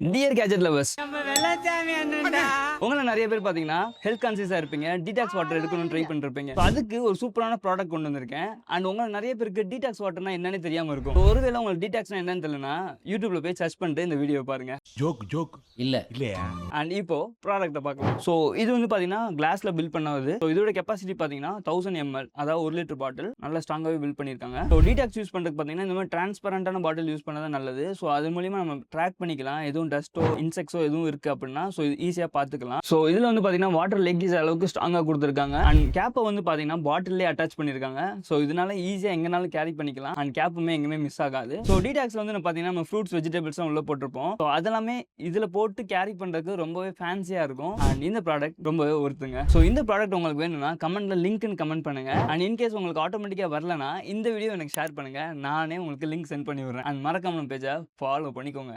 Dear gadget lovers, நம்ம வெள்ளச்சாமி அண்ணன்டா. உங்களை நிறைய பேர் பார்த்தீங்கன்னா ஹெல்த் கான்சியஸாக இருப்பீங்க, டீடாக்ஸ் வாட்டர் எடுக்கணும்னு ட்ரை பண்ணிருப்பீங்க. So, அதுக்கு ஒரு சூப்பரான ப்ராடக்ட் கொண்டு வந்திருக்கேன். அண்ட் உங்களை நிறைய பேருக்கு டீடாக்ஸ் வாட்டர்னா என்னன்னு தெரியாம இருக்கும். So, ஒருவேளை உங்களுக்கு டீடாக்ஸ்னா என்னன்னு தெரியலனா யூடியூப்ல போய் சர்ச் பண்ணிட்டு இந்த வீடியோ பாருங்க. ஜோக் இல்லையா? அண்ட் இப்போ ப்ராடக்ட்டை பார்க்கலாம். ஸோ இது வந்து பார்த்தீங்கன்னா கிளாஸ்ல பில்ட் பண்ணது. ஸோ இதோட கெப்பாசிட்டி பார்த்தீங்கன்னா 1000 ml, அதாவது 1 லிட்டர் பாட்டில். நல்லா ஸ்ட்ராங்காகவே பில்ட் பண்ணியிருக்காங்க. ஸோ டீடாக்ஸ் யூஸ் பண்ணுறதுக்கு பார்த்தீங்கன்னா இந்த மாதிரி டிரான்ஸ்பரண்டான பாட்டில் யூஸ் பண்ணதான் நல்லது. ஸோ அது மூலியமா நம்ம ட்ராக் பண்ணிக்கலாம், எதுவும் டஸ்ட்டோ இன்செக்ட்ஸோ எதுவும் இருக்கு அப்படின்னா ஸோ இது ஈஸியாக பார்த்துக்கலாம். ஸோ இதில் வந்து பார்த்தீங்கன்னா வாட்டர் லெக்கேஜ் அளவுக்கு ஸ்ட்ராங்காக கொடுத்துருக்காங்க. அண்ட் கேப்பை வந்து பார்த்தீங்கன்னா பாட்டிலே அட்டாச் பண்ணியிருக்காங்க. ஸோ இதனால ஈஸியாக எங்கனாலும் கேரி பண்ணிக்கலாம். அண்ட் கேப்புமே எங்கேயுமே மிஸ் ஆகாது. ஸோ டீடாக்ஸ்ல வந்து பார்த்தீங்கன்னா நம்ம ஃப்ரூட்ஸ் வெஜிடபிள்ஸும் உள்ள போட்டிருப்போம். ஸோ அதெல்லாமே இதில் போட்டு கேரி பண்ணுறதுக்கு ரொம்பவே ஃபேன்சியாக இருக்கும். அண்ட் இந்த ப்ராடக்ட் ரொம்பவே ஒருத்துங்க. ஸோ இந்த ப்ராடக்ட் உங்களுக்கு வேணும்னா கமெண்ட்ல லிங்க்னு கமெண்ட் பண்ணுங்க. அண்ட் இன்கேஸ் உங்களுக்கு ஆட்டோமேட்டிக்காக வரலனா இந்த வீடியோ எனக்கு ஷேர் பண்ணுங்க, நானே உங்களுக்கு லிங்க் சென்ட் பண்ணி விடுறேன். அண்ட் மறக்காம பேஜை ஃபாலோ பண்ணிக்கோங்க.